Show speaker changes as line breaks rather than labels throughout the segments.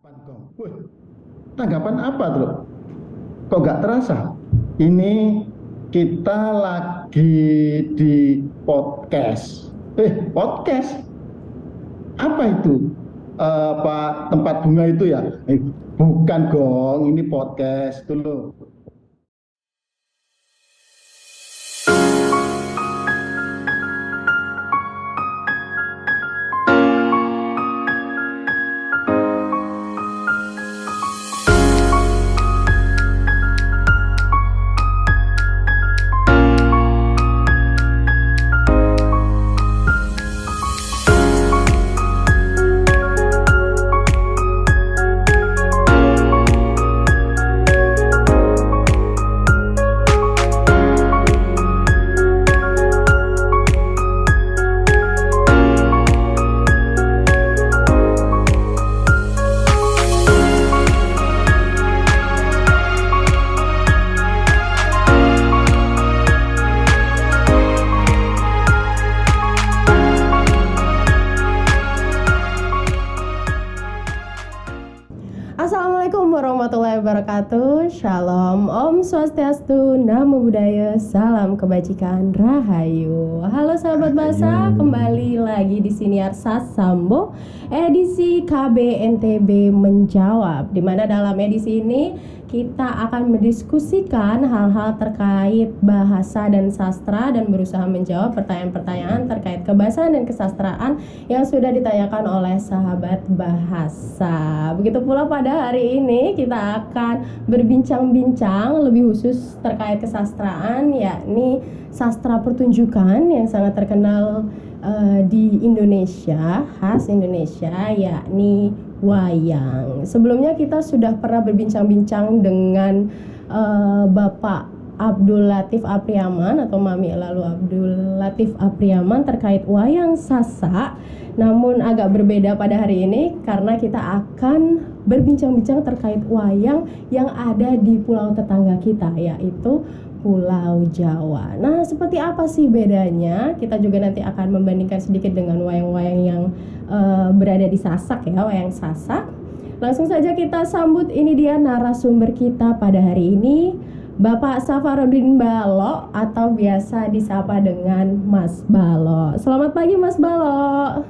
Gong. Wih, tanggapan apa tuh? Kok nggak terasa? Ini kita lagi di podcast. Podcast? Apa itu? Apa tempat bunga itu ya? Bukan Gong, ini podcast itu loh.
Assalamualaikum warahmatullahi wabarakatuh. Shalom, Om Swastiastu, Namo Buddhaya, Salam Kebajikan, Rahayu. Halo sahabat bahasa, kembali lagi di Siniar Sasambo, edisi KB NTB Menjawab. Dimana dalam edisi ini kita akan mendiskusikan hal-hal terkait bahasa dan sastra dan berusaha menjawab pertanyaan-pertanyaan terkait kebahasaan dan kesastraan yang sudah ditanyakan oleh sahabat bahasa. Begitu pula pada hari ini kita akan berbincang-bincang lebih khusus terkait kesastraan, yakni sastra pertunjukan yang sangat terkenal di Indonesia, khas Indonesia, yakni wayang. Sebelumnya kita sudah pernah berbincang-bincang dengan Bapak Abdul Latif Apriaman atau Mami lalu Abdul Latif Apriaman terkait wayang Sasak. Namun agak berbeda pada hari ini karena kita akan berbincang-bincang terkait wayang yang ada di pulau tetangga kita, yaitu Pulau Jawa. Nah, seperti apa sih bedanya? Kita juga nanti akan membandingkan sedikit dengan wayang-wayang yang berada di Sasak ya, wayang Sasak. Langsung saja kita sambut, ini dia narasumber kita pada hari ini, Bapak Safarudin Balo atau biasa disapa dengan Mas Balo. Selamat pagi Mas Balo.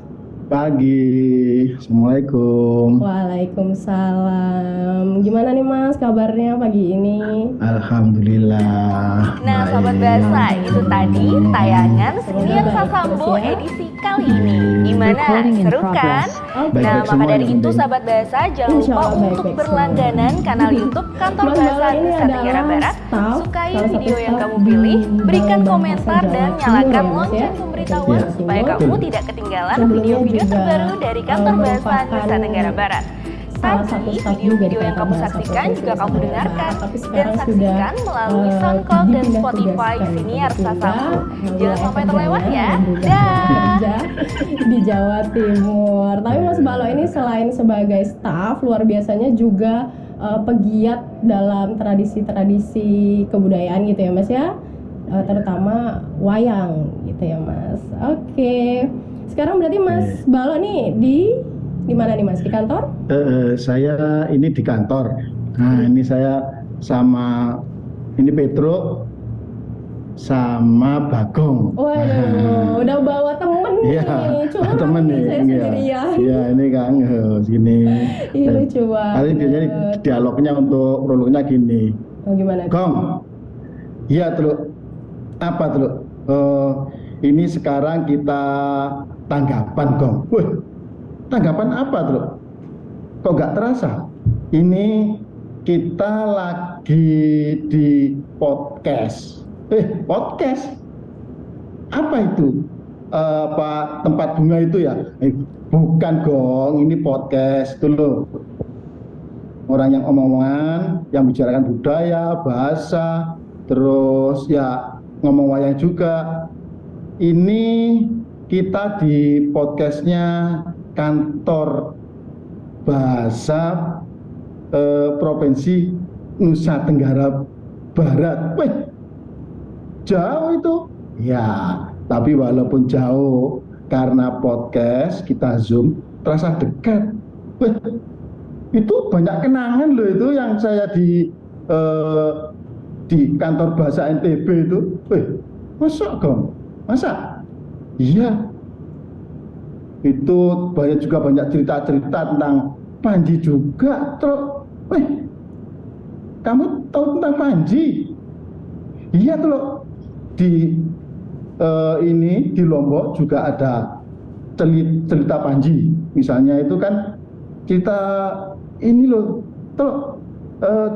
Pagi, Assalamualaikum.
Waalaikumsalam. Gimana nih Mas kabarnya pagi ini?
Alhamdulillah.
Nah, sobat bahasa, itu tadi tayangan Siniar Sasambo edisi kali ini. Gimana? Seru kan? Nah, maka dari itu sahabat bahasa jangan lupa untuk berlangganan kanal YouTube Kantor Bahasa Nusa Tenggara Barat. Sukai video yang kamu pilih, berikan komentar dan nyalakan lonceng pemberitahuan supaya kamu tidak ketinggalan video-video terbaru dari Kantor Bahasa Nusa Tenggara Barat. Tadi video-video yang kamu saksikan juga kamu dengarkan dan saksikan melalui SoundCloud dan Spotify Siniar Sasambo. Jangan sampai terlewat ya. Dah.
Di Jawa Timur. Tapi Mas Balo ini selain sebagai staf, luar biasanya juga pegiat dalam tradisi-tradisi kebudayaan gitu ya Mas ya. Terutama wayang gitu ya Mas. Oke. Sekarang berarti Mas Balo nih di mana nih Mas? Di kantor?
Saya ini di kantor. Nah, ini saya sama ini Petro sama Bagong.
Waduh, udah bawa temen nih. Cuma
temen nih.
saya sendirian.
Iya, ini Kang sini.
Iya lucu banget.
Tapi biasanya dialognya untuk prolognya gini.
Oh, gimana?
Gong. Iya, Truk. Apa, Truk? Ini sekarang kita tanggapan, Gong. Wih, tanggapan apa, Truk? Kok nggak terasa? Ini kita lagi di podcast. Podcast? Apa itu? Apa tempat bunga itu ya? Bukan Gong, ini podcast itu loh. Orang yang omong-omongan, yang bicarakan budaya, bahasa, terus ya ngomong wayang juga. Ini kita di podcastnya Kantor Bahasa Provinsi Nusa Tenggara Barat. Wih, jauh itu. Ya, tapi walaupun jauh, karena podcast kita Zoom terasa dekat. Wih, itu banyak kenangan loh itu yang saya di kantor bahasa NTB itu. Masa Gong? Masa? Iya. Itu banyak cerita-cerita tentang Panji juga. Terus, kamu tahu tentang Panji? Iya tuh di di Lombok juga ada cerita Panji. Misalnya itu kan cerita ini loh, tuh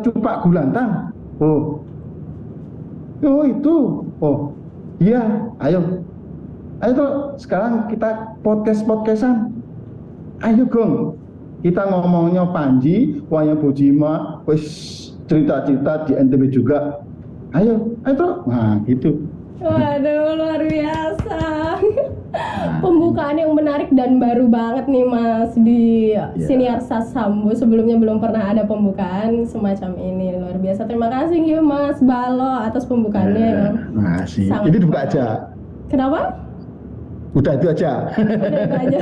Cupak Gulantang. Oh itu. Oh iya, ayo tuh sekarang kita podcastan. Ayo Gong, kita ngomongnya Panji, wayang Bojima, wis cerita-cerita di NTB juga. Ayo tuh. Nah gitu.
Waduh, luar biasa. Pembukaan yang menarik dan baru banget nih Mas di Siniar Sasambo. Sebelumnya belum pernah ada pembukaan semacam ini. Luar biasa. Terima kasih ya Mas Balo atas pembukaannya.
Makasih. Ini dibuka aja.
Kenapa?
Udah itu aja.
Udah itu aja.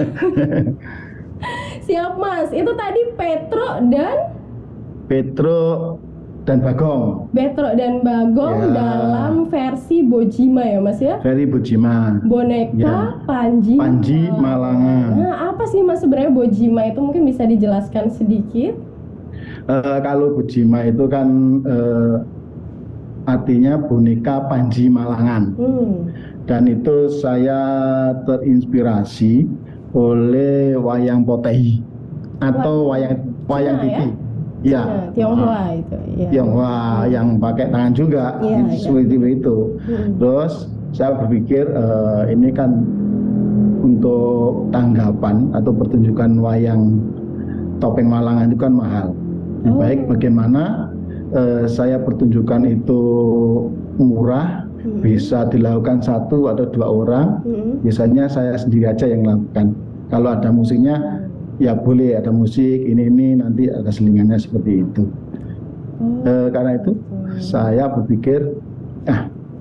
Siap Mas. Itu tadi Petro dan Bagong. Petro dan Bagong dalam versi Bojima ya Mas ya?
Versi Bojima.
Boneka Panji
Malangan.
Nah, apa sih Mas sebenarnya Bojima itu, mungkin bisa dijelaskan sedikit?
Kalau Bojima itu kan artinya boneka Panji Malangan. Dan itu saya terinspirasi oleh wayang Potehi atau wayang Titi. Ya,
Tionghoa itu. Ya.
Tionghoa yang pakai tangan juga, seperti itu. Terus saya berpikir ini kan untuk tanggapan atau pertunjukan wayang topeng Malangan itu kan mahal. Baik, bagaimana saya pertunjukan itu murah, bisa dilakukan 1 atau 2 orang. Biasanya saya sendiri aja yang lakukan. Kalau ada musiknya, ya boleh ada musik ini nanti ada selingannya seperti itu. Karena itu saya berpikir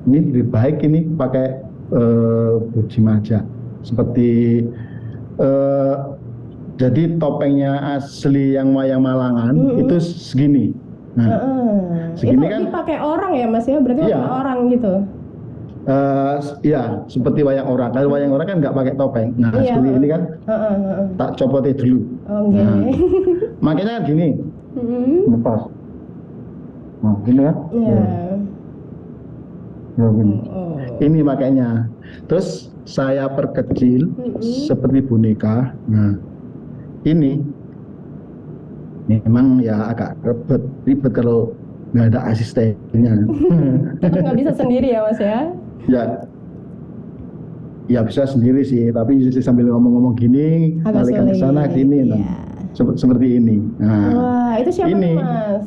ini lebih baik ini pakai Bojima aja. Seperti jadi topengnya asli yang wayang Malangan itu segini. Nah, segini
itu
kan
dipakai orang ya Mas ya? Berarti orang gitu.
Ya, seperti wayang orang. Kalau wayang orang kan nggak pakai topeng. Nah, seperti ini kan tak copotin dulu. Nah, makanya kan gini, lepas. Nah, gini kan? Gini. Ini makanya. Terus saya perkecil seperti boneka. Nah, ini memang ya agak ribet kalau nggak ada asistennya.
Tetap nggak bisa sendiri ya Mas ya?
Ya bisa sendiri sih, tapi sambil ngomong-ngomong gini, balikan ke sana gini, seperti ini. Nah,
wah, itu siapa
ini,
Mas?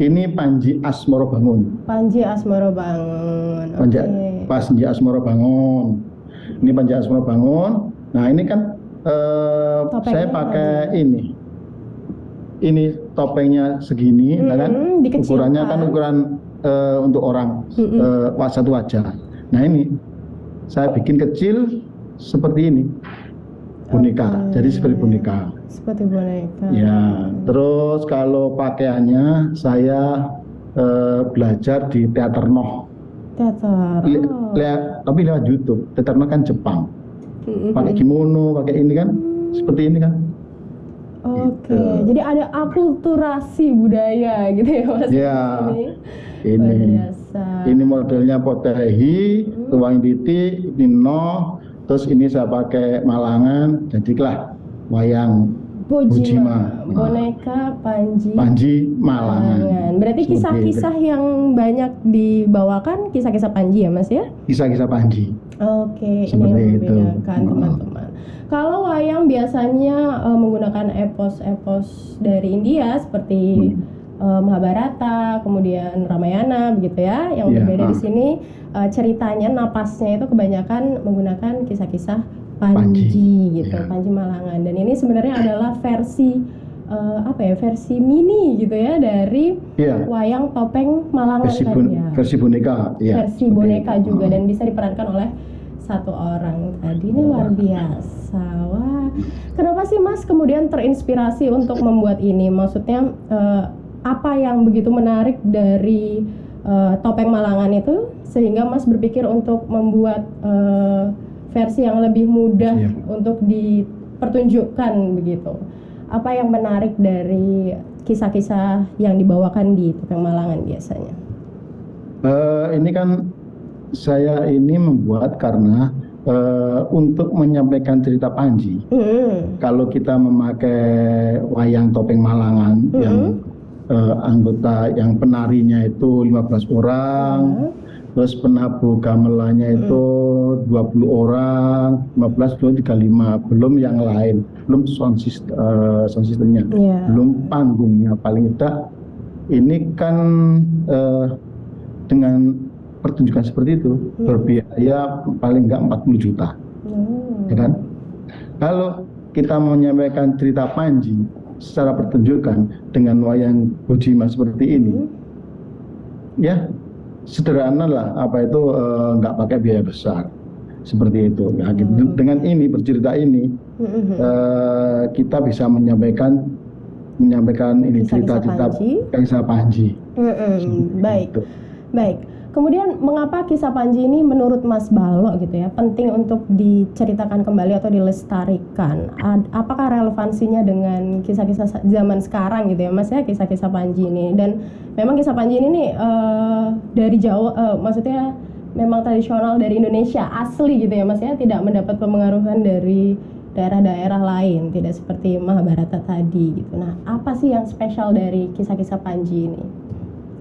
Ini Panji Asmoro Bangun.
Panji Asmoro Bangun.
Panji Asmoro Bangun. Ini Panji Asmoro Bangun. Nah ini kan saya pakai ini. Ini topengnya segini, kan? Ukurannya kan ukuran untuk orang satu wajah. Nah ini saya bikin kecil seperti ini, boneka. Jadi seperti boneka.
Seperti boneka.
Ya. Terus kalau pakaiannya saya belajar di Teater Noh. Tapi lewat YouTube. Teater Noh kan Jepang. Pakai kimono, pakai ini kan, seperti ini kan.
Oke, jadi ada akulturasi budaya gitu ya Mas?
Ya, ini modelnya Potehi, Tuwang Titi, ini Noh, terus ini saya pakai Malangan, jadilah wayang Bojima.
Boneka
Panji Malangan.
Berarti kisah-kisah yang banyak dibawakan kisah-kisah Panji ya Mas ya?
Kisah-kisah Panji.
Oke,
seperti
ini yang
itu
membedakan teman-teman. Kalau wayang biasanya menggunakan epos-epos dari India seperti Mahabharata, kemudian Ramayana begitu ya. Yang berbeda di sini ceritanya, napasnya itu kebanyakan menggunakan kisah-kisah Panji gitu, Panji Malangan. Dan ini sebenarnya adalah versi versi mini gitu ya dari wayang topeng Malangan
versi boneka.
Versi boneka juga dan bisa diperankan oleh satu orang tadi. Ini luar biasa. Wah, kenapa sih Mas kemudian terinspirasi untuk membuat ini? Maksudnya apa yang begitu menarik dari topeng Malangan itu sehingga Mas berpikir untuk membuat versi yang lebih mudah untuk dipertunjukkan begitu? Apa yang menarik dari kisah-kisah yang dibawakan di topeng Malangan biasanya?
Ini kan saya ini membuat karena untuk menyampaikan cerita Panji. Kalau kita memakai wayang topeng Malangan yang anggota yang penarinya itu 15 orang, terus penabuh gamelannya itu 20 orang, 15, 2, 35, belum yang lain, belum sound systemnya, belum panggungnya. Paling tidak ini kan dengan pertunjukan seperti itu berbiaya paling enggak 40 juta, ya kan? Kalau kita menyampaikan cerita Panji secara pertunjukan dengan wayang Bojima seperti ini, ya sederhana lah, apa itu nggak pakai biaya besar seperti itu. Nah, dengan ini bercerita ini kita bisa menyampaikan ini cerita-cerita kisah Panji.
Baik, baik. Kemudian mengapa kisah Panji ini menurut Mas Balo gitu ya penting untuk diceritakan kembali atau dilestarikan? Apakah relevansinya dengan kisah-kisah zaman sekarang gitu ya Mas ya, kisah-kisah Panji ini? Dan memang kisah Panji ini nih dari Jawa, maksudnya memang tradisional dari Indonesia asli gitu ya Mas ya, tidak mendapat pengaruhan dari daerah-daerah lain, tidak seperti Mahabharata tadi gitu. Nah, apa sih yang spesial dari kisah-kisah Panji ini?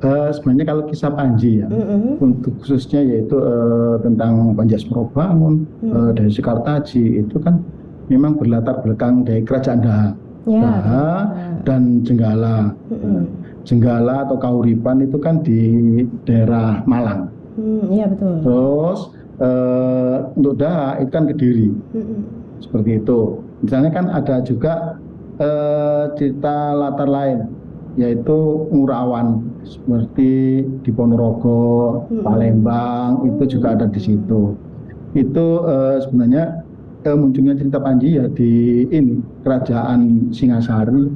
Sebenarnya kalau kisah Panji ya, untuk khususnya yaitu tentang Panjasmarabangun dari Sekartaji itu kan memang berlatar belakang dari kerajaan Daha dan Jenggala. Jenggala atau Kauripan itu kan di daerah Malang.
Iya betul.
Terus untuk Daha itu kan Kediri, seperti itu. Misalnya kan ada juga cerita latar lain, yaitu Ngurawan seperti di Ponorogo, Palembang itu juga ada di situ. Itu sebenarnya munculnya cerita Panji ya di ini kerajaan Singasari.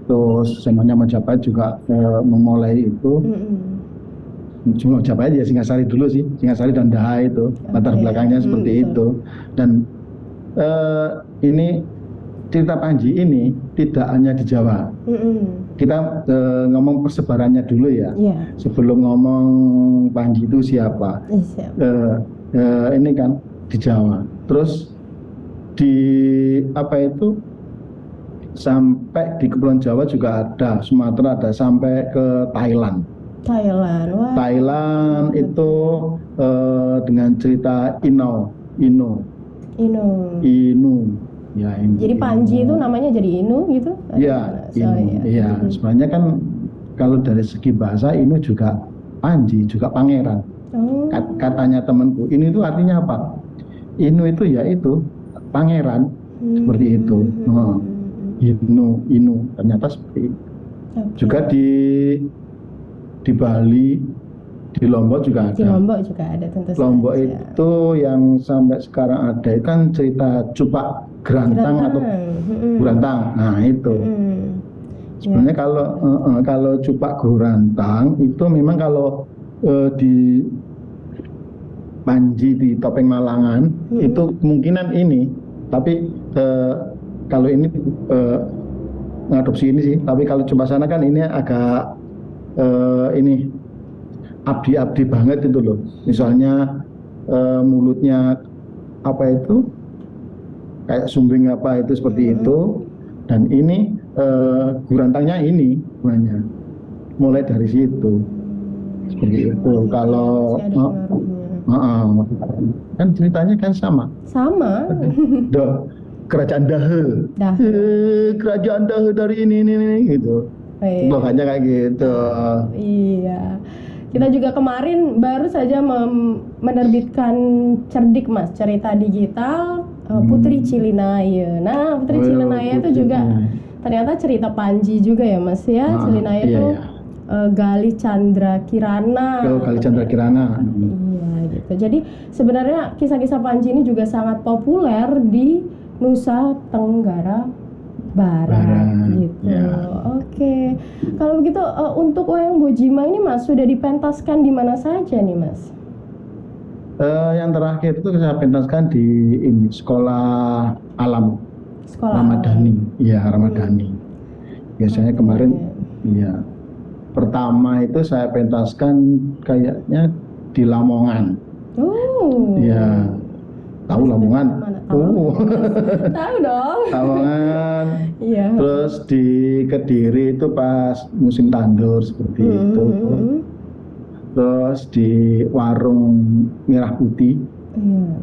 Terus zamannya Majapahit juga memulai itu. Cuma Majapahit ya Singasari dulu sih, Singasari dan Daha itu latar belakangnya seperti itu. Dan ini cerita Panji ini tidak hanya di Jawa. Kita ngomong persebarannya dulu ya. Sebelum ngomong Panji itu siapa. Ini kan di Jawa. Terus di apa itu sampai di Kepulauan Jawa juga ada, Sumatera ada, sampai ke Thailand.
Wah.
Thailand itu dengan cerita Inu. Ya,
jadi Panji itu namanya jadi Inu gitu?
Iya, iya. Sebenarnya kan kalau dari segi bahasa Inu juga Panji, juga pangeran. Katanya temanku, Inu itu artinya apa? Inu itu ya itu pangeran, seperti itu. Inu, ternyata seperti itu. Juga di Bali, di Lombok juga ada.
Di Lombok juga ada tentu saja.
Lombok itu yang sampai sekarang ada kan cerita Cupak Gerantang atau Gurantang. Nah itu. Sebenarnya kalau Cupak Gurantang itu memang kalau di Panji di topeng Malangan itu kemungkinan ini. Tapi kalau ini ngadopsi ini sih. Tapi kalau coba sana kan ini agak ini abdi-abdi banget itu loh. Misalnya mulutnya apa itu kayak sumbing apa itu seperti itu. Dan ini Gurantangnya ini sebenarnya mulai dari situ seperti itu. Kalau kan ceritanya kan sama kerajaan Daha. Kerajaan Daha dari ini gitu. Makanya kayak gitu.
Iya. Kita juga kemarin baru saja menerbitkan Cerdik Mas, cerita digital Putri Cilinaya. Nah, Putri Cilinaya itu juga ternyata cerita Panji juga ya Mas ya. Cilinaya itu Gali Chandra Kirana.
Gali Chandra Kirana.
Iya gitu. gitu. Jadi sebenarnya kisah-kisah Panji ini juga sangat populer di Nusa Tenggara Barat gitu.
Ya.
Oke. Kalau begitu untuk wayang Bojima ini Mas sudah dipentaskan di mana saja nih Mas?
Yang terakhir itu saya pentaskan di ini Sekolah Alam
Sekolah
Ramadhani. Iya, Ramadhani. Biasanya kemarin iya. Pertama itu saya pentaskan kayaknya di Lamongan.
Oh.
Iya. Tahu Lamongan?
Oh. Tahu dong.
Lamongan.
Iya.
Terus di Kediri itu pas musim tandur seperti itu. Terus di warung Merah Putih,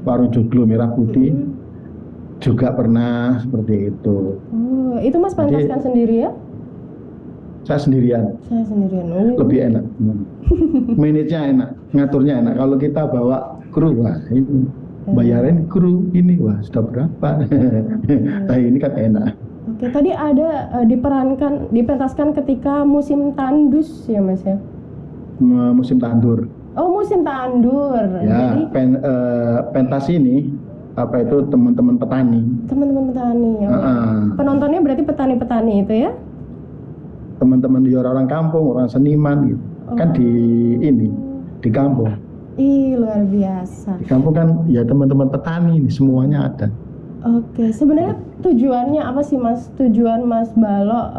warung Joglo Merah Putih juga pernah seperti itu.
Oh, itu Mas pentaskan sendiri ya?
Saya sendirian.
Saya sendirian. Oh.
Lebih enak. Manage-nya enak, ngaturnya enak. Kalau kita bawa kru, wah ini bayarin kru ini, wah sudah berapa? Nah ini kan enak.
Oke, tadi ada dipentaskan ketika musim tandus ya Mas ya?
Musim tandur.
Oh, musim tandur.
Ya,
jadi
pentas ini apa itu teman-teman petani.
Teman-teman petani. Oh. Penontonnya berarti petani-petani itu ya?
Teman-teman di orang kampung, orang seniman gitu. Kan di kampung.
Ih, luar biasa.
Di kampung kan ya teman-teman petani ini semuanya ada.
Oke, sebenarnya tujuannya apa sih Mas? Tujuan Mas Balo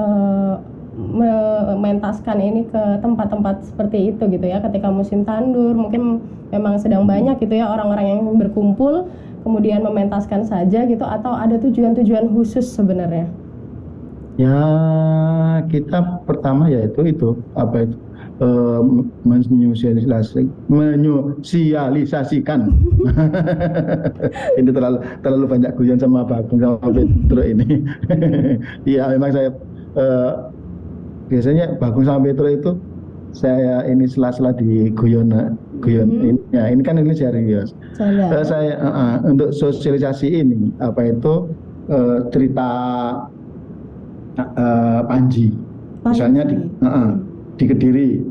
mementaskan ini ke tempat-tempat seperti itu gitu ya, ketika musim tandur mungkin memang sedang banyak gitu ya orang-orang yang berkumpul kemudian mementaskan saja gitu, atau ada tujuan-tujuan khusus sebenarnya?
Ya kita pertama yaitu itu apa itu menyosialisasikan. Ini terlalu banyak guyon sama Bagong sama Petro ini. Iya memang saya biasanya Bagong sama Petro itu saya ini sela-sela di guyon ini, ya ini kan ini serius. Saya untuk sosialisasi ini apa itu cerita Panji. Misalnya di Kediri,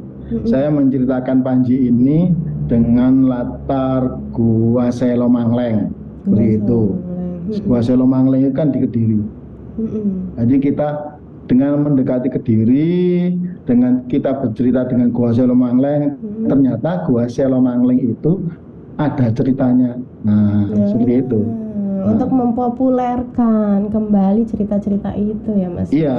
saya menceritakan Panji ini dengan latar Gua Selo Mangleng, begitu. Gua Selo Mangleng itu kan di Kediri. Jadi kita dengan mendekati Kediri, dengan kita bercerita dengan Gua Selo Mangleng, ternyata Gua Selo Mangleng itu ada ceritanya. Nah, seperti itu.
Untuk mempopulerkan kembali cerita-cerita itu ya Mas?
Iya,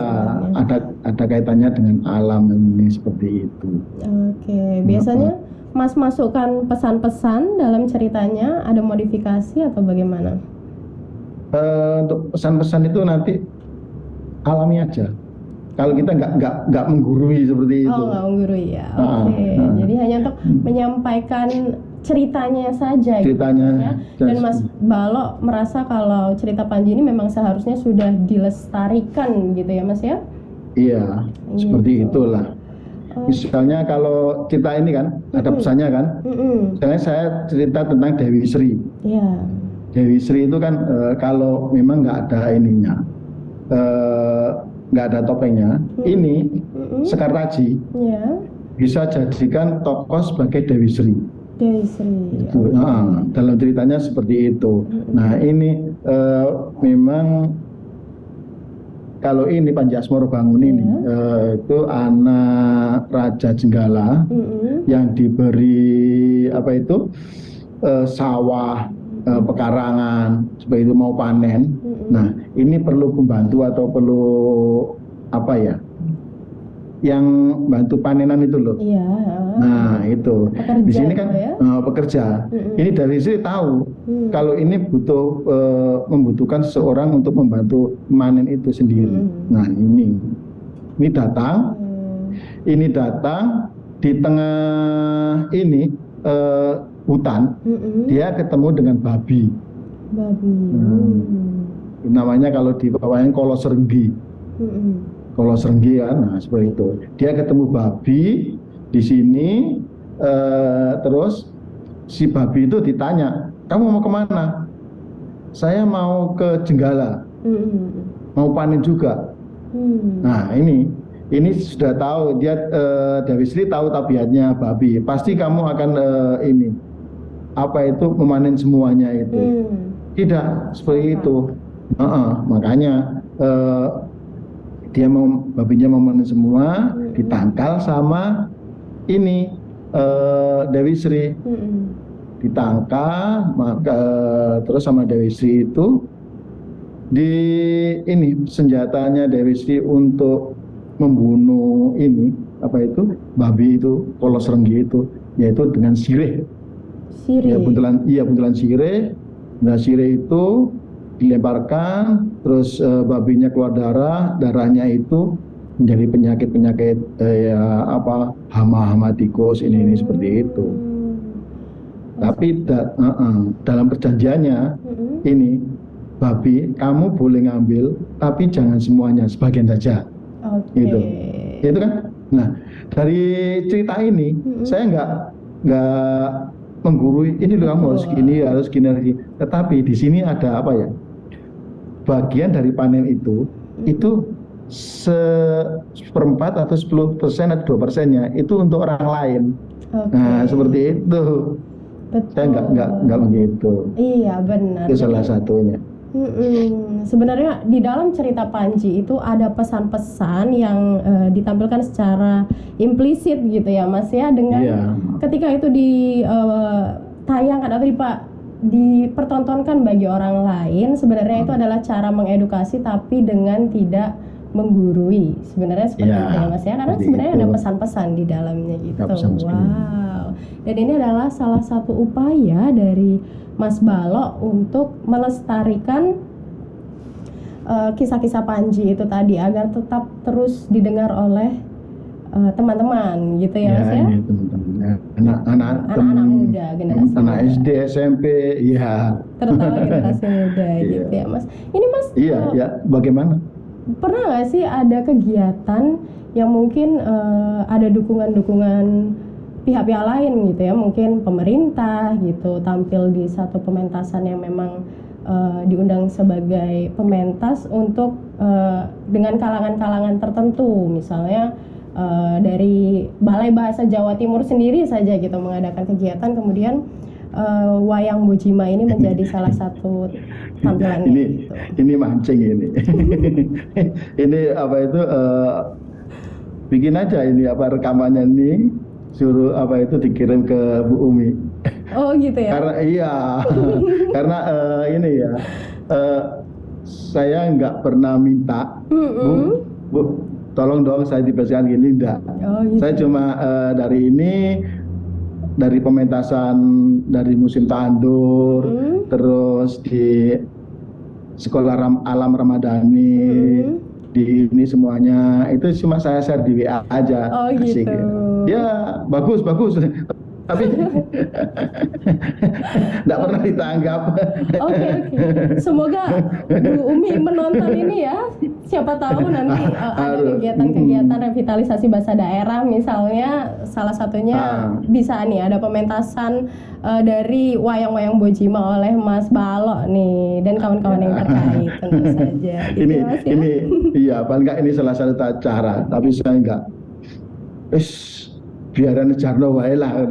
ada kaitannya dengan alam ini seperti itu.
Oke, biasanya Mas masukkan pesan-pesan dalam ceritanya, ada modifikasi atau bagaimana?
Untuk pesan-pesan itu nanti alami aja. Kalau kita nggak menggurui seperti itu.
Oh, nggak menggurui ya. Oke. Jadi hanya untuk menyampaikan ceritanya saja
ceritanya
gitu, ya. Dan Mas Balo merasa kalau cerita Panji ini memang seharusnya sudah dilestarikan gitu ya Mas ya?
Iya, seperti itulah. Misalnya kalau cerita ini kan ada pesannya kan, misalnya saya cerita tentang Dewi Sri.
Iya.
Dewi Sri itu kan kalau memang nggak ada ininya, nggak ada topengnya, ini Sekar Taji bisa jadikan tokoh sebagai Dewi Sri.
Dewi Sri.
Itu, dalam ceritanya seperti itu. Nah ini memang kalau ini Panji Asmorobangun ini itu anak Raja Jenggala yang diberi apa itu sawah pekarangan seperti itu mau panen. Nah ini perlu pembantu atau perlu apa ya? Yang bantu panenan itu loh.
Iya.
Nah itu
Pekerja
di sini kan
ya?
Pekerja. Ini dari sini tahu kalau ini butuh membutuhkan seseorang untuk membantu manen itu sendiri. Nah ini datang, di tengah ini hutan, dia ketemu dengan babi. Namanya kalau di bawahnya Kolos Renggi. Kolos Renggi kan, nah seperti itu. Dia ketemu babi di sini, terus si babi itu ditanya, kamu mau kemana? Saya mau ke Jenggala, mau panen juga. Nah ini sudah tahu dia Dewi Sri tahu tabiatnya babi. Pasti kamu akan apa itu memanen semuanya itu. Tidak seperti itu. Makanya babinya memanen semua, ditangkal sama ini Dewi Sri. Ditangkal, maka terus sama Dewi Sri itu senjatanya Dewi Sri untuk membunuh babi itu, polos renggi itu, yaitu dengan sirih. Ya, buntelan sirih. Nah, sirih itu dilemparkan, terus babinya keluar darahnya itu menjadi penyakit hama-hama tikus ini seperti itu. Tapi dalam perjanjiannya ini babi kamu boleh ngambil, tapi jangan semuanya, sebagian saja. Gitu. Itu kan. Nah, dari cerita ini saya nggak menggurui ini loh, kamu harus gini. Tetapi di sini ada apa ya? Bagian dari panen itu seperempat atau 10% atau 2%-nya itu untuk orang lain. Nah, seperti itu. Betul. Saya nggak begitu.
Iya, benar.
Itu salah satunya.
Sebenarnya di dalam cerita Panji itu ada pesan-pesan yang ditampilkan secara implisit gitu ya Mas ya, dengan ketika itu ditayangkan atau dipertontonkan bagi orang lain, sebenarnya itu adalah cara mengedukasi tapi dengan tidak menggurui. Sebenarnya seperti itu ya Mas ya, karena sebenarnya ada pesan-pesan di dalamnya gitu. Wow. Dan ini adalah salah satu upaya dari Mas Balok untuk melestarikan kisah-kisah Panji itu tadi agar tetap terus didengar oleh teman-teman gitu ya Mas ya. Anak-anak muda, generasi
anak muda. SD, SMP,
terutama generasi muda gitu ya Mas. Ini Mas
bagaimana?
Pernah nggak sih ada kegiatan yang mungkin ada dukungan pihak-pihak lain gitu ya, mungkin pemerintah gitu, tampil di satu pementasan yang memang diundang sebagai pementas untuk dengan kalangan-kalangan tertentu, misalnya dari Balai Bahasa Jawa Timur sendiri saja gitu mengadakan kegiatan, kemudian wayang Bojima ini menjadi salah satu tampilannya.
Ini mancing ini. Ini apa itu bikin aja ini rekamannya ini, suruh dikirim ke Bu Umi.
Oh gitu ya.
Karena ini ya, saya nggak pernah minta Bu, tolong dong saya diberikan gini, enggak. Gitu. Saya cuma dari pementasan dari musim Tandur, terus di sekolah alam Ramadhani, di ini semuanya itu cuma saya share di WA aja.
Gitu.
Ya bagus tapi nggak pernah ditanggap.
Oke. Semoga Bu Umi menonton ini ya. Siapa tahu nanti ada kegiatan-kegiatan revitalisasi bahasa daerah, misalnya salah satunya bisa nih ada pementasan dari wayang-wayang Bojima oleh Mas Balok nih dan kawan-kawan yang terkait tentu saja.
Paling nggak ini salah satu cara, tapi saya nggak. Biaran Jarno wae lah.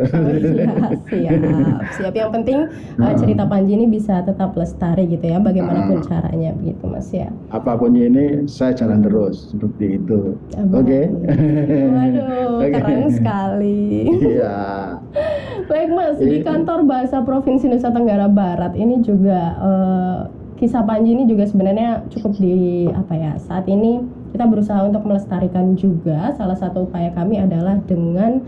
Siap. Yang penting cerita Panji ini bisa tetap lestari gitu ya, bagaimanapun caranya begitu Mas ya.
Apapun ini saya jalan terus seperti itu. Oke.
Waduh, keren sekali.
Iya.
Baik Mas, di kantor Bahasa Provinsi Nusa Tenggara Barat ini juga kisah Panji ini juga sebenarnya cukup saat ini kita berusaha untuk melestarikan juga. Salah satu upaya kami adalah dengan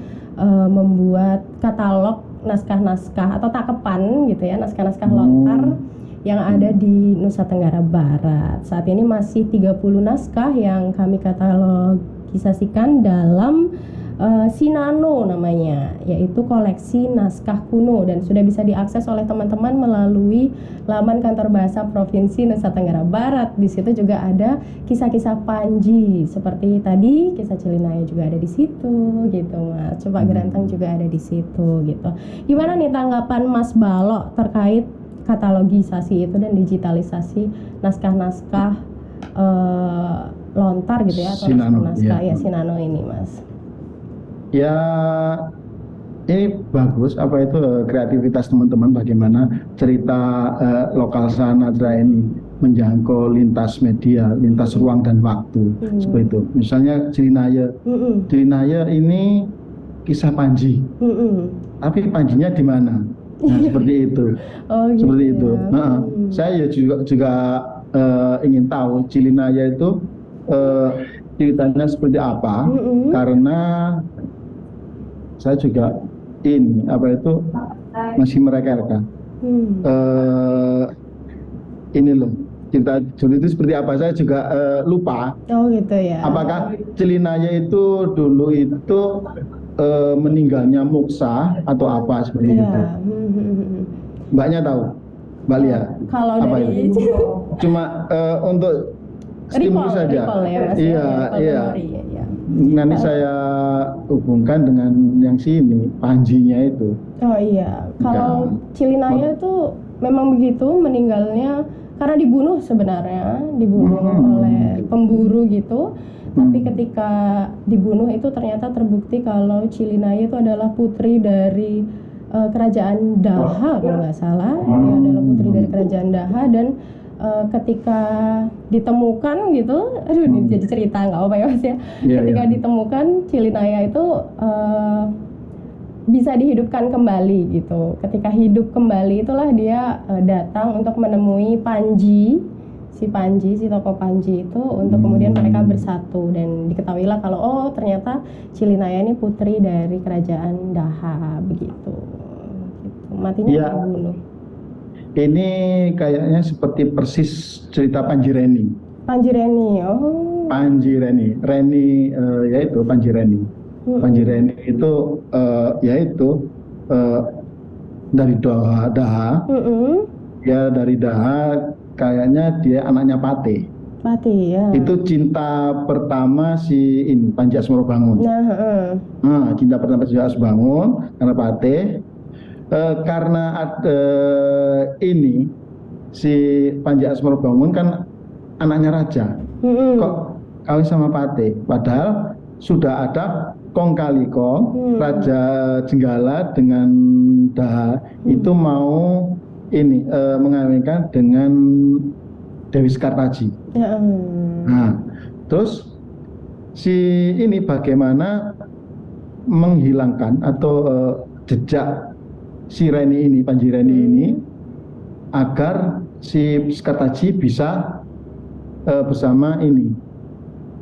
membuat katalog naskah-naskah atau takepan gitu ya, naskah-naskah lontar yang ada di Nusa Tenggara Barat. Saat ini masih 30 naskah yang kami katalogisasikan dalam Sinano namanya, yaitu koleksi naskah kuno, dan sudah bisa diakses oleh teman-teman melalui laman kantor bahasa Provinsi Nusa Tenggara Barat. Di situ juga ada kisah-kisah Panji seperti tadi, kisah Cilinaya juga ada di situ gitu Mas. Coba Gerantang juga ada di situ gitu. Gimana nih tanggapan Mas Balok terkait katalogisasi itu dan digitalisasi naskah-naskah lontar gitu ya, atau naskah Sinano ini Mas?
Ya, ini bagus apa itu kreativitas teman-teman bagaimana cerita lokal Sanadra ini menjangkau lintas media, lintas ruang dan waktu seperti itu. Misalnya Cilinaya, Cilinaya ini kisah Panji, tapi Panjinya di mana? Nah seperti itu, seperti itu. Nah, saya juga ingin tahu Cilinaya itu ceritanya seperti apa, karena saya juga ini apa itu masih mereka-reka. Ini loh cerita dulu itu seperti apa saya juga lupa.
Oh gitu ya.
Apakah Cilinaya itu dulu itu meninggalnya Muksa atau apa seperti itu? Mbaknya tahu, Mbak Lia?
Kalau
apa
dari
itu? Cuma untuk stimulus saja.
Recall ya, Mas,
iya, iya.
Ya.
Nanti saya hubungkan dengan yang sini, Panjinya itu.
Oh iya, kalau Cilinaya itu memang begitu meninggalnya karena dibunuh sebenarnya, dibunuh oleh pemburu gitu. Tapi ketika dibunuh itu ternyata terbukti kalau Cilinaya itu adalah putri dari kerajaan Daha kalau nggak salah. Dia adalah putri dari kerajaan Daha dan ketika ditemukan gitu, aduh ini jadi cerita nggak apa ya Mas ya. Ketika ditemukan Cilinaya itu bisa dihidupkan kembali gitu. Ketika hidup kembali itulah dia datang untuk menemui Panji, si tokoh Panji itu untuk kemudian mereka bersatu dan diketahuilah kalau oh ternyata Cilinaya ini putri dari kerajaan Daha begitu. Gitu. Matinya dibunuh.
Ini kayaknya seperti persis cerita Panjireni.
Panjireni, oh.
Panjireni, Reni yaitu Panjireni. Panjireni itu yaitu dari Daha. Ya dari Daha, kayaknya dia anaknya Pate.
Pate ya.
Itu cinta pertama si ini Panji Asmorobangun. Nah, cinta pertama Panji Asmorobangun karena Pate. Karena ada ini si Panji Asmorobangun kan anaknya raja, kok kawin sama Pate, padahal sudah ada Kong Kali Kong, Raja Jenggala dengan Daha itu mau ini mengawinkan dengan Dewi Sekartaji. Nah, terus si ini bagaimana menghilangkan atau jejak si Reni ini, Panjireni ini, agar si Sekartaji bisa bersama ini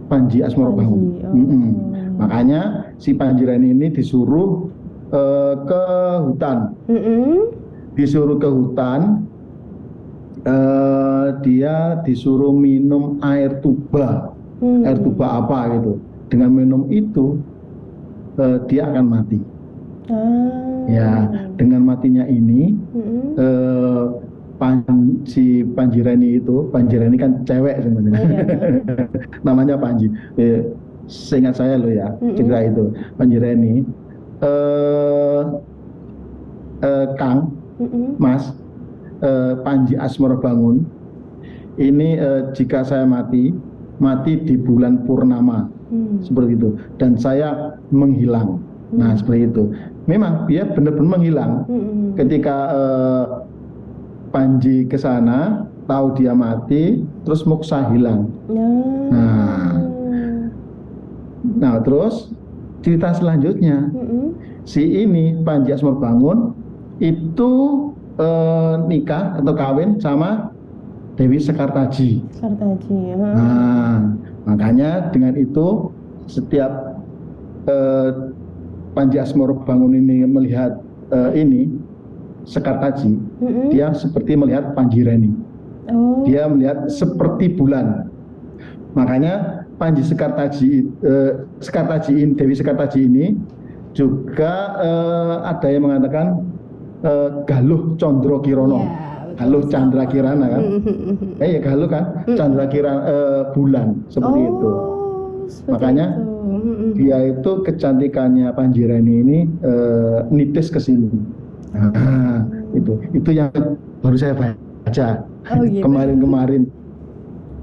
Panji Asmorobangun. Makanya si Panjireni ini disuruh ke hutan, disuruh ke hutan, dia disuruh minum air tuba apa gitu. Dengan minum itu dia akan mati. Ya, dengan matinya ini si Panjireni itu, Panjireni kan cewek sebenarnya, namanya Panji. Seingat saya loh ya cerita itu Panjireni, Kang, Mas, Panji Asmorobangun ini jika saya mati di bulan purnama seperti itu dan saya menghilang. Nah seperti itu. Memang dia benar-benar menghilang. Ketika Panji ke sana, tahu dia mati, terus Muksa hilang. Nah, terus cerita selanjutnya, si ini Panji Asmorobangun itu nikah atau kawin sama Dewi Sekartaji. Nah, makanya dengan itu setiap Panji Asmorobangun ini melihat ini Sekartaji, dia seperti melihat Panjireni. Dia melihat seperti bulan. Makanya Panji Sekartaji, Dewi Sekartaji ini juga ada yang mengatakan Galuh Condro Kirono. Galuh Chandra Kirana kan? Ya Galuh kan? Chandra Kirana bulan seperti itu. Makanya dia itu kecantikannya Panjireni ini nitis ke sini. Itu yang baru saya baca kemarin-kemarin.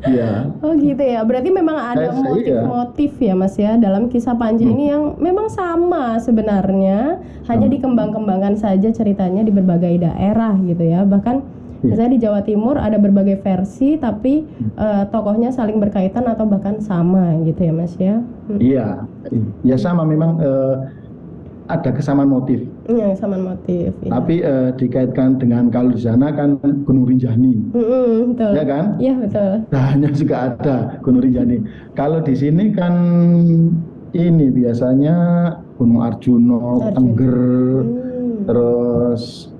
Iya.
Oh gitu ya, berarti memang ada motif-motif ya Mas ya dalam kisah Panji ini yang memang sama sebenarnya, hanya dikembang-kembangkan saja ceritanya di berbagai daerah gitu ya. Bahkan misalnya di Jawa Timur ada berbagai versi tapi tokohnya saling berkaitan atau bahkan sama gitu ya Mas ya.
Iya, ya sama memang ada kesamaan motif.
Iya, kesamaan motif. Ya.
Tapi dikaitkan dengan kalau di sana kan Gunung Rinjani,
betul.
Ya kan?
Iya betul.
Hanya juga ada Gunung Rinjani. Kalau di sini kan ini biasanya Gunung Arjuno, Tengger, terus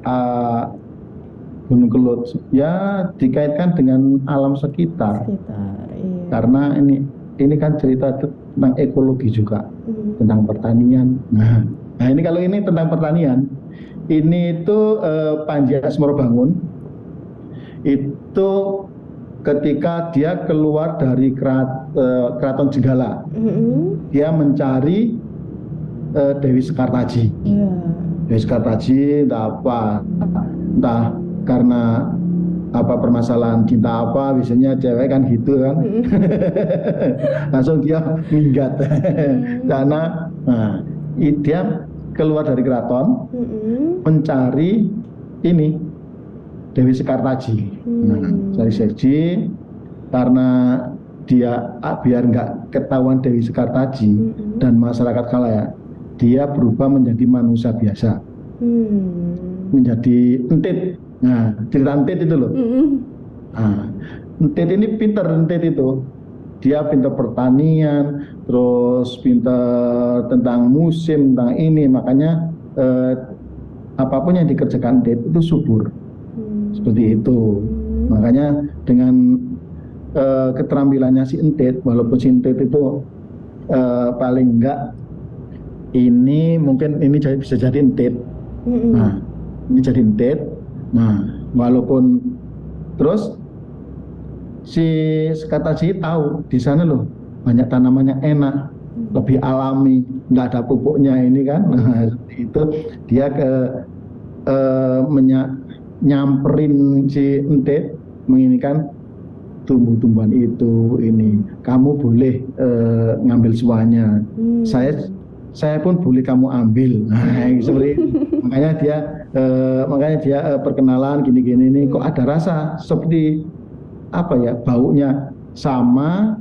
Gunung Kelut. Ya dikaitkan dengan alam sekitar.
Iya.
Karena ini kan cerita tentang ekologi juga, tentang pertanian. Nah ini kalau ini tentang pertanian, ini itu Panji Asmorobangun itu ketika dia keluar dari keraton Jenggala, dia mencari Dewi Sekartaji. Dewi Sekartaji entah karena permasalahan cinta biasanya cewek kan gitu kan. Langsung dia minggat karena dia keluar dari keraton mencari ini Dewi Sekartaji. Cari Sekartaji karena dia biar nggak ketahuan Dewi Sekartaji dan masyarakat Kalayak, dia berubah menjadi manusia biasa, menjadi entit. Nah, cerita entit itu loh. Entit ini pintar, entit itu. Dia pintar pertanian, terus pintar tentang musim, tentang ini. Makanya apapun yang dikerjakan entit itu subur. Seperti itu. Makanya dengan keterampilannya si entit, walaupun si entit itu paling enggak ini mungkin ini bisa jadi entit. Nah, ini jadi entit. Nah, walaupun terus si Sekartaji tahu di sana loh banyak tanamannya enak, lebih alami, nggak ada pupuknya ini kan. Nah, itu dia nyamperin si entit, menginginkan tumbuh-tumbuhan itu ini. Kamu boleh ngambil semuanya. Saya pun boleh kamu ambil. Nah, seperti itu. Makanya dia perkenalan gini-gini ini kok ada rasa seperti baunya sama,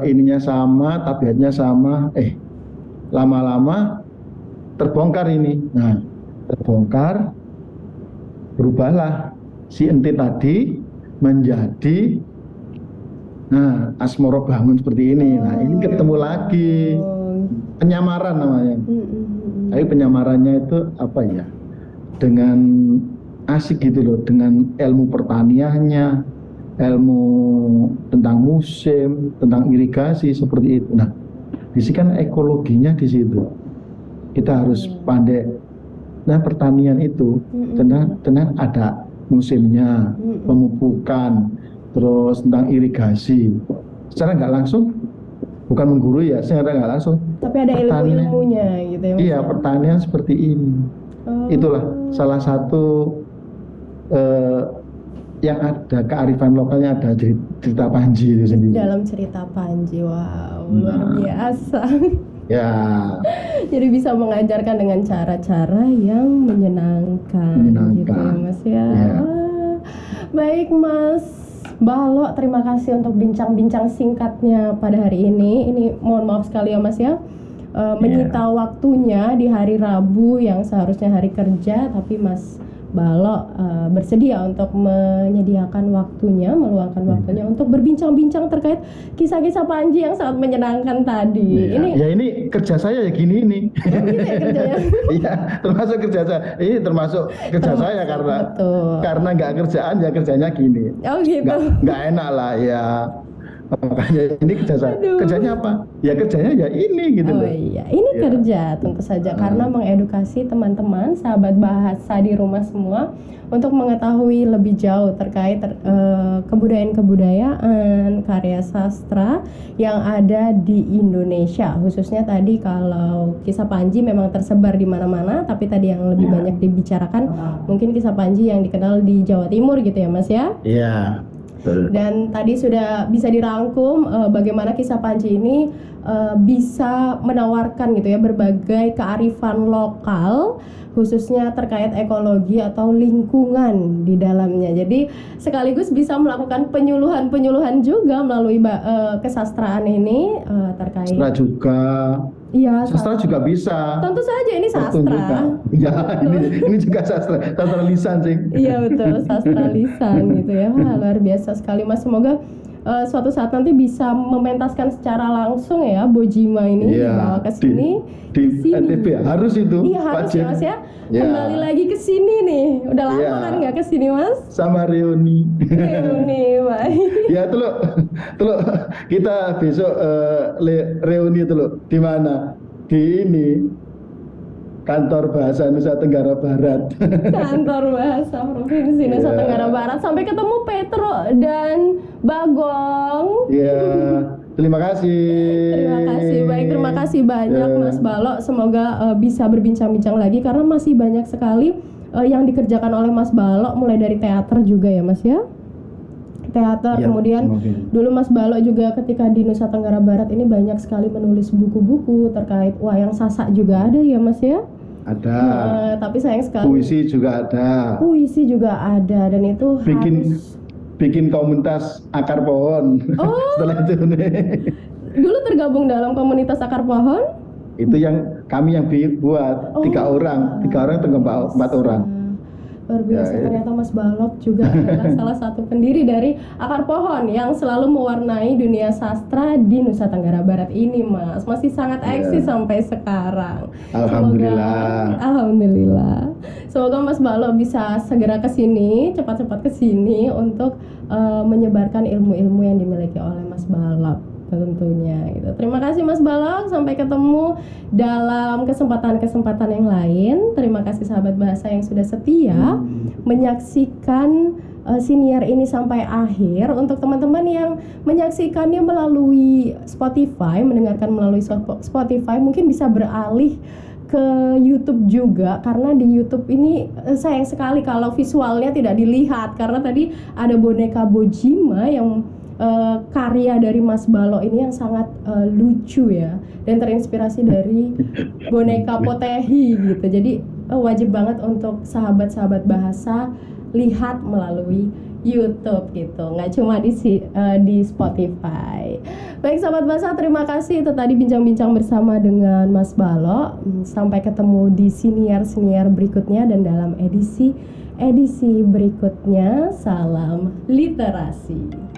ininya sama, tabiatnya sama. Lama-lama terbongkar ini. Nah, terbongkar, berubahlah si entit tadi menjadi Asmorobangun seperti ini. Nah, ini ketemu lagi. Penyamaran namanya. Tapi penyamarannya itu dengan asik gitu loh, dengan ilmu pertaniannya, ilmu tentang musim, tentang irigasi seperti itu. Nah, di sini kan ekologinya di situ. Kita harus pandai. Nah, pertanian itu tenang ada musimnya, pemupukan, terus tentang irigasi. Secara nggak langsung, bukan menggurui ya, secara nggak langsung.
Tapi ada ilmu-ilmunya gitu ya.
Iya, pertanian seperti ini. Itulah salah satu yang ada kearifan lokalnya, ada cerita Panji itu sendiri.
Dalam cerita Panji, wow, luar biasa.
Ya.
Jadi bisa mengajarkan dengan cara-cara yang menyenangkan. Gitu ya Mas ya. Baik Mas Balo, terima kasih untuk bincang-bincang singkatnya pada hari ini. Ini mohon maaf sekali ya Mas ya, menyita waktunya di hari Rabu yang seharusnya hari kerja, tapi Mas Balo bersedia untuk menyediakan waktunya, meluangkan waktunya untuk berbincang-bincang terkait kisah-kisah Panji yang sangat menyenangkan tadi.
Ini kerja saya ya gini ini.
Gitu ya kerjanya.
Iya, termasuk kerja saya. Ini termasuk kerja saya karena nggak kerjaan ya kerjanya gini.
Oh gitu.
Nggak enak lah ya. Makanya ini kerja saya. Kerjanya apa? Ya kerjanya ya ini gitu loh.
Iya, ini kerja tentu saja karena mengedukasi teman-teman, sahabat bahasa di rumah semua untuk mengetahui lebih jauh terkait kebudayaan-kebudayaan, karya sastra yang ada di Indonesia. Khususnya tadi kalau kisah Panji memang tersebar di mana-mana, tapi tadi yang lebih banyak dibicarakan mungkin kisah Panji yang dikenal di Jawa Timur gitu ya Mas ya?
Iya.
Dan tadi sudah bisa dirangkum bagaimana kisah Panji ini bisa menawarkan gitu ya berbagai kearifan lokal khususnya terkait ekologi atau lingkungan di dalamnya. Jadi sekaligus bisa melakukan penyuluhan juga melalui kesastraan ini terkait.
Sastra juga.
Iya,
sastra juga bisa.
Tentu saja ini sastra.
Ya, ini juga sastra lisan sih.
Iya betul, sastra lisan gitu ya. Wah, luar biasa sekali Mas. Semoga suatu saat nanti bisa mementaskan secara langsung ya Bojima ini dibawa ke sini.
Di NTB harus itu.
Iya harus ya Mas ya. Kembali lagi ke sini nih. Udah lama kan nggak ke sini Mas?
Sama reuni.
Baik.
Ya teluk kita besok reuni teluk di mana? Di ini Kantor Bahasa Nusa Tenggara Barat.
Kantor Bahasa Provinsi Nusa Tenggara Barat. Sampai ketemu Petro dan Bagong.
Iya. Terima kasih.
Terima kasih. Baik, terima kasih banyak Mas Balok. Semoga bisa berbincang-bincang lagi karena masih banyak sekali yang dikerjakan oleh Mas Balok, mulai dari teater juga ya Mas ya. Teater, kemudian dulu Mas Balok juga ketika di Nusa Tenggara Barat ini banyak sekali menulis buku-buku terkait wayang sasak juga ada ya Mas ya?
Ada.
Tapi sayang sekali.
Puisi juga ada.
Puisi juga ada dan itu
bikin komunitas akar pohon. Setelah itu nih.
Dulu tergabung dalam komunitas akar pohon?
Itu yang kami yang buat 3 orang tergabung 4 orang.
Luar biasa, ternyata Mas Balok juga adalah salah satu pendiri dari Akar Pohon yang selalu mewarnai dunia sastra di Nusa Tenggara Barat ini Mas. Masih sangat eksis sampai sekarang. Alhamdulillah. Semoga Mas Balok bisa segera cepat-cepat ke sini untuk menyebarkan ilmu-ilmu yang dimiliki oleh Mas Balok tentunya gitu. Terima kasih Mas Balok, sampai ketemu dalam kesempatan-kesempatan yang lain. Terima kasih sahabat bahasa yang sudah setia menyaksikan siniar ini sampai akhir. Untuk teman-teman yang menyaksikannya melalui Spotify, mendengarkan melalui Spotify, mungkin bisa beralih ke YouTube juga, karena di YouTube ini sayang sekali kalau visualnya tidak dilihat, karena tadi ada boneka Bojima yang karya dari Mas Balok ini yang sangat lucu ya, dan terinspirasi dari boneka Potehi gitu. Jadi wajib banget untuk sahabat-sahabat bahasa lihat melalui YouTube gitu, nggak cuma di Spotify. Baik sahabat bahasa, terima kasih. Itu tadi bincang-bincang bersama dengan Mas Balok. Sampai ketemu di siniar berikutnya dan dalam edisi berikutnya. Salam literasi.